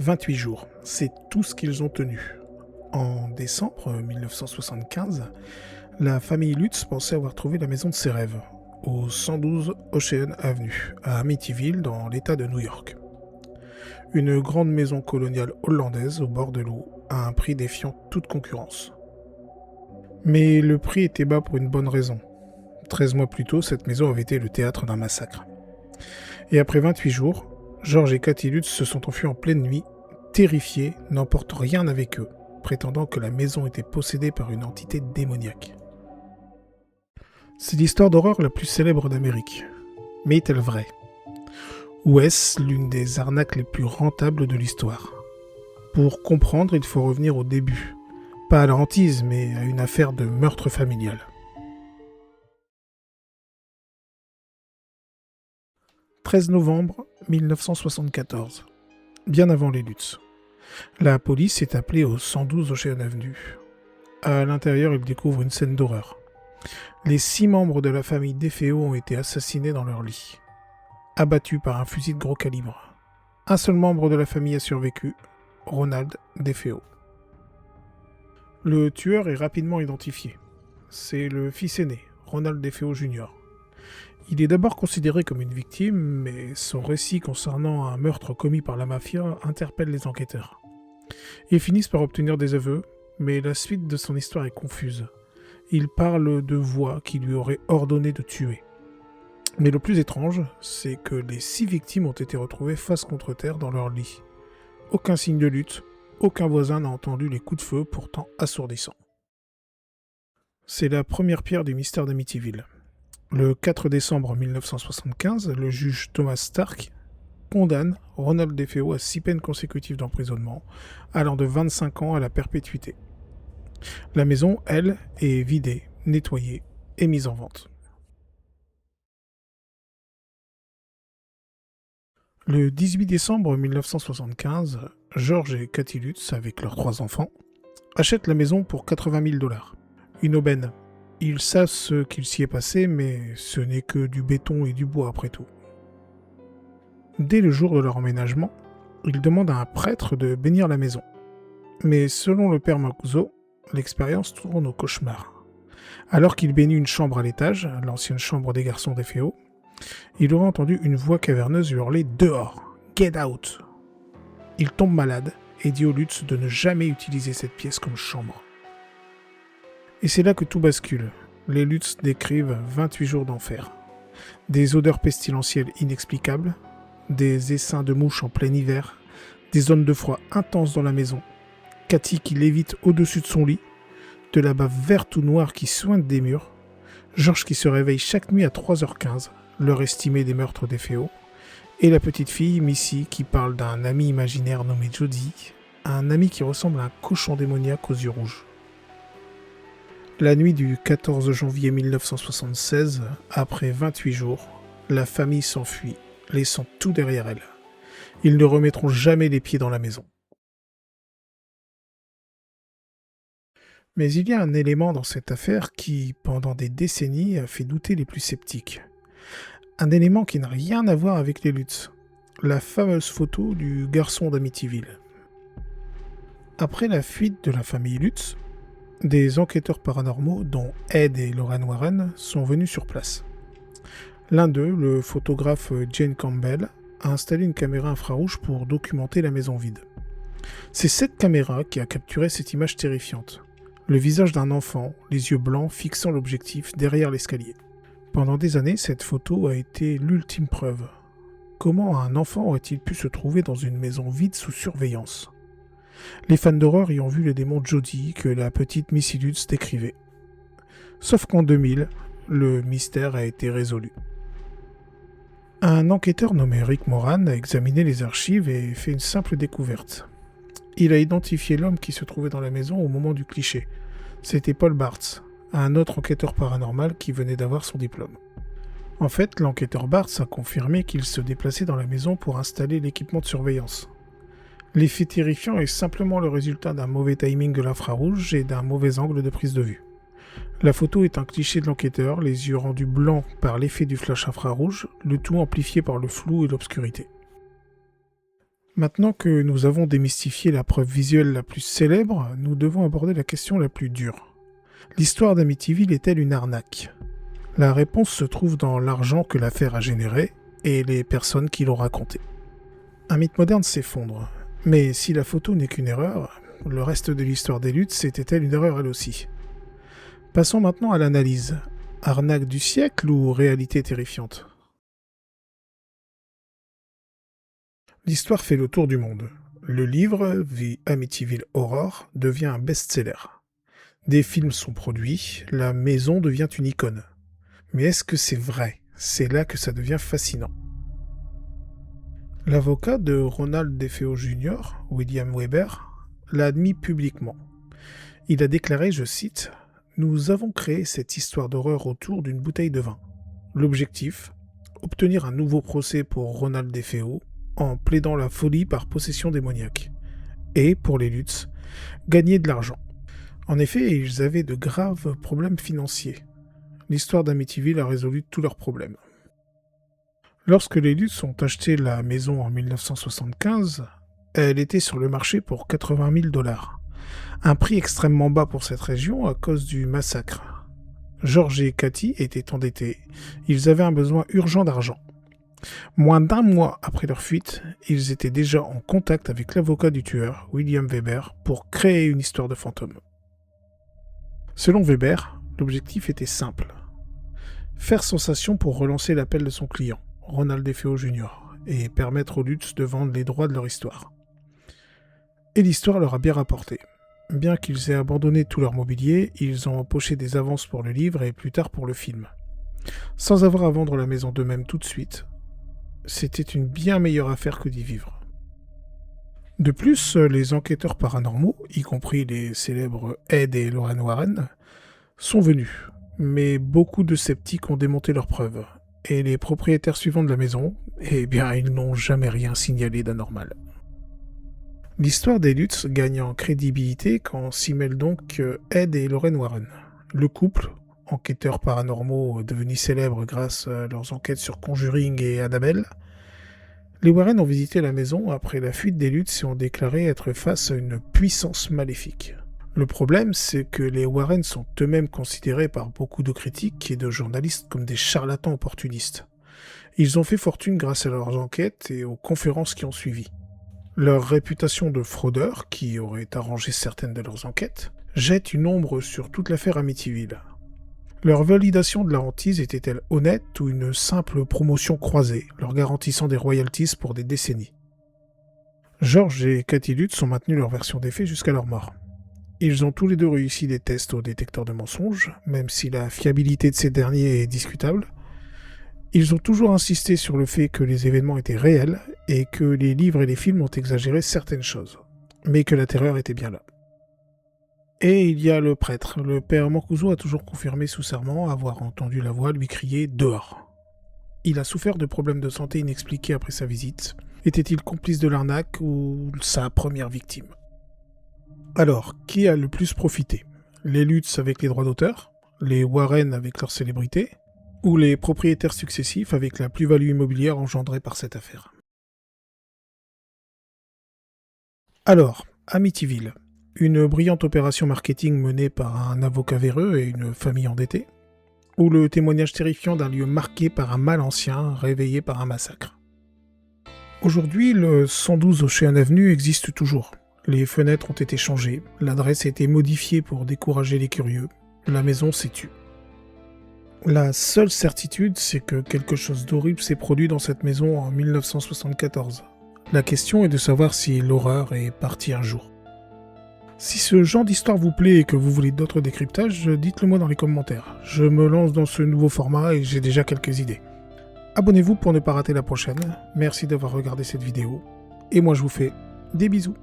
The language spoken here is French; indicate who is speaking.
Speaker 1: 28 jours, c'est tout ce qu'ils ont tenu. En décembre 1975, la famille Lutz pensait avoir trouvé la maison de ses rêves, au 112 Ocean Avenue, à Amityville, dans l'État de New York. Une grande maison coloniale hollandaise au bord de l'eau, à un prix défiant toute concurrence. Mais le prix était bas pour une bonne raison. 13 mois plus tôt, cette maison avait été le théâtre d'un massacre. Et après 28 jours, George et Kathy Lutz se sont enfuis en pleine nuit, terrifiés, n'emportent rien avec eux, prétendant que la maison était possédée par une entité démoniaque. C'est l'histoire d'horreur la plus célèbre d'Amérique. Mais est-elle vraie ? Ou est-ce l'une des arnaques les plus rentables de l'histoire ? Pour comprendre, il faut revenir au début. Pas à la hantise, mais à une affaire de meurtre familial. « 13 novembre 1974, bien avant les Lutz. La police est appelée au 112 Ocean Avenue. À l'intérieur, ils découvrent une scène d'horreur. Les 6 membres de la famille DeFeo ont été assassinés dans leur lit, abattus par un fusil de gros calibre. Un seul membre de la famille a survécu, Ronald DeFeo. Le tueur est rapidement identifié. C'est le fils aîné, Ronald DeFeo Jr. Il est d'abord considéré comme une victime, mais son récit concernant un meurtre commis par la mafia interpelle les enquêteurs. Ils finissent par obtenir des aveux, mais la suite de son histoire est confuse. Il parle de voix qui lui auraient ordonné de tuer. Mais le plus étrange, c'est que les 6 victimes ont été retrouvées face contre terre dans leur lit. Aucun signe de lutte, aucun voisin n'a entendu les coups de feu pourtant assourdissants. C'est la première pierre du mystère d'Amityville. Le 4 décembre 1975, le juge Thomas Stark condamne Ronald DeFeo à 6 peines consécutives d'emprisonnement, allant de 25 ans à la perpétuité. La maison, elle, est vidée, nettoyée et mise en vente. Le 18 décembre 1975, George et Kathy Lutz, avec leurs 3 enfants, achètent la maison pour 80 000 $. Une aubaine. Ils savent ce qu'il s'y est passé, mais ce n'est que du béton et du bois après tout. Dès le jour de leur emménagement, ils demandent à un prêtre de bénir la maison. Mais selon le père Mancuso, l'expérience tourne au cauchemar. Alors qu'il bénit une chambre à l'étage, l'ancienne chambre des garçons DeFeo, il aurait entendu une voix caverneuse hurler « Dehors! Get out !» Il tombe malade et dit aux Lutz de ne jamais utiliser cette pièce comme chambre. Et c'est là que tout bascule. Les Lutz décrivent 28 jours d'enfer. Des odeurs pestilentielles inexplicables, des essaims de mouches en plein hiver, des zones de froid intenses dans la maison, Kathy qui lévite au-dessus de son lit, de la bave verte ou noire qui sointe des murs, George qui se réveille chaque nuit à 3h15, l'heure estimée des meurtres DeFeo, et la petite fille, Missy, qui parle d'un ami imaginaire nommé Jody, un ami qui ressemble à un cochon démoniaque aux yeux rouges. La nuit du 14 janvier 1976, après 28 jours, la famille s'enfuit, laissant tout derrière elle. Ils ne remettront jamais les pieds dans la maison. Mais il y a un élément dans cette affaire qui, pendant des décennies, a fait douter les plus sceptiques. Un élément qui n'a rien à voir avec les Lutz. La fameuse photo du garçon d'Amityville. Après la fuite de la famille Lutz, des enquêteurs paranormaux, dont Ed et Lorraine Warren, sont venus sur place. L'un d'eux, le photographe Jane Campbell, a installé une caméra infrarouge pour documenter la maison vide. C'est cette caméra qui a capturé cette image terrifiante. Le visage d'un enfant, les yeux blancs fixant l'objectif derrière l'escalier. Pendant des années, cette photo a été l'ultime preuve. Comment un enfant aurait-il pu se trouver dans une maison vide sous surveillance ? Les fans d'horreur y ont vu le démon Jody que la petite Missy Lutz décrivait. Sauf qu'en 2000, le mystère a été résolu. Un enquêteur nommé Rick Moran a examiné les archives et fait une simple découverte. Il a identifié l'homme qui se trouvait dans la maison au moment du cliché. C'était Paul Bartz, un autre enquêteur paranormal qui venait d'avoir son diplôme. En fait, l'enquêteur Bartz a confirmé qu'il se déplaçait dans la maison pour installer l'équipement de surveillance. L'effet terrifiant est simplement le résultat d'un mauvais timing de l'infrarouge et d'un mauvais angle de prise de vue. La photo est un cliché de l'enquêteur, les yeux rendus blancs par l'effet du flash infrarouge, le tout amplifié par le flou et l'obscurité. Maintenant que nous avons démystifié la preuve visuelle la plus célèbre, nous devons aborder la question la plus dure. L'histoire d'Amityville est-elle une arnaque ? La réponse se trouve dans l'argent que l'affaire a généré et les personnes qui l'ont raconté. Un mythe moderne s'effondre, mais si la photo n'est qu'une erreur, le reste de l'histoire des luttes, c'était-elle une erreur elle aussi ? Passons maintenant à l'analyse. Arnaque du siècle ou réalité terrifiante ? L'histoire fait le tour du monde. Le livre, The Amityville Horror, devient un best-seller. Des films sont produits, la maison devient une icône. Mais est-ce que c'est vrai ? C'est là que ça devient fascinant. L'avocat de Ronald DeFeo Jr., William Weber, l'a admis publiquement. Il a déclaré, je cite, « Nous avons créé cette histoire d'horreur autour d'une bouteille de vin. L'objectif, obtenir un nouveau procès pour Ronald DeFeo en plaidant la folie par possession démoniaque. Et, pour les Lutz, gagner de l'argent. En effet, ils avaient de graves problèmes financiers. L'histoire d'Amityville a résolu tous leurs problèmes. Lorsque les Lutz ont acheté la maison en 1975, elle était sur le marché pour 80 000 $. Un prix extrêmement bas pour cette région à cause du massacre. George et Cathy étaient endettés. Ils avaient un besoin urgent d'argent. Moins d'1 mois après leur fuite, ils étaient déjà en contact avec l'avocat du tueur, William Weber, pour créer une histoire de fantôme. Selon Weber, l'objectif était simple. Faire sensation pour relancer l'appel de son client, Ronald DeFeo Jr., et permettre aux Lutz de vendre les droits de leur histoire. Et l'histoire leur a bien rapporté. Bien qu'ils aient abandonné tout leur mobilier, ils ont empoché des avances pour le livre et plus tard pour le film. Sans avoir à vendre la maison d'eux-mêmes tout de suite, c'était une bien meilleure affaire que d'y vivre. De plus, les enquêteurs paranormaux, y compris les célèbres Ed et Lorraine Warren, sont venus. Mais beaucoup de sceptiques ont démonté leurs preuves. Et les propriétaires suivants de la maison, eh bien, ils n'ont jamais rien signalé d'anormal. L'histoire des Lutz gagne en crédibilité quand s'y mêlent donc Ed et Lorraine Warren. Le couple, enquêteurs paranormaux devenus célèbres grâce à leurs enquêtes sur Conjuring et Annabelle, les Warren ont visité la maison après la fuite des Lutz et ont déclaré être face à une puissance maléfique. Le problème, c'est que les Warren sont eux-mêmes considérés par beaucoup de critiques et de journalistes comme des charlatans opportunistes. Ils ont fait fortune grâce à leurs enquêtes et aux conférences qui ont suivi. Leur réputation de fraudeurs, qui auraient arrangé certaines de leurs enquêtes, jette une ombre sur toute l'affaire Amityville. Leur validation de la hantise était-elle honnête ou une simple promotion croisée, leur garantissant des royalties pour des décennies ? George et Cathy Lutz ont maintenu leur version des faits jusqu'à leur mort. Ils ont tous les deux réussi des tests au détecteur de mensonges, même si la fiabilité de ces derniers est discutable. Ils ont toujours insisté sur le fait que les événements étaient réels et que les livres et les films ont exagéré certaines choses, mais que la terreur était bien là. Et il y a le prêtre. Le père Mancuso a toujours confirmé sous serment avoir entendu la voix lui crier « Dehors !». Il a souffert de problèmes de santé inexpliqués après sa visite. Était-il complice de l'arnaque ou sa première victime ? Alors, qui a le plus profité ? Les Lutz avec les droits d'auteur, les Warren avec leur célébrité, ou les propriétaires successifs avec la plus-value immobilière engendrée par cette affaire ? Alors, Amityville, une brillante opération marketing menée par un avocat véreux et une famille endettée, ou le témoignage terrifiant d'un lieu marqué par un mal ancien réveillé par un massacre. Aujourd'hui, le 112 Ocean Avenue existe toujours. Les fenêtres ont été changées, l'adresse a été modifiée pour décourager les curieux, la maison s'est tue. La seule certitude, c'est que quelque chose d'horrible s'est produit dans cette maison en 1974. La question est de savoir si l'horreur est partie un jour. Si ce genre d'histoire vous plaît et que vous voulez d'autres décryptages, dites-le moi dans les commentaires. Je me lance dans ce nouveau format et j'ai déjà quelques idées. Abonnez-vous pour ne pas rater la prochaine. Merci d'avoir regardé cette vidéo. Et moi je vous fais des bisous.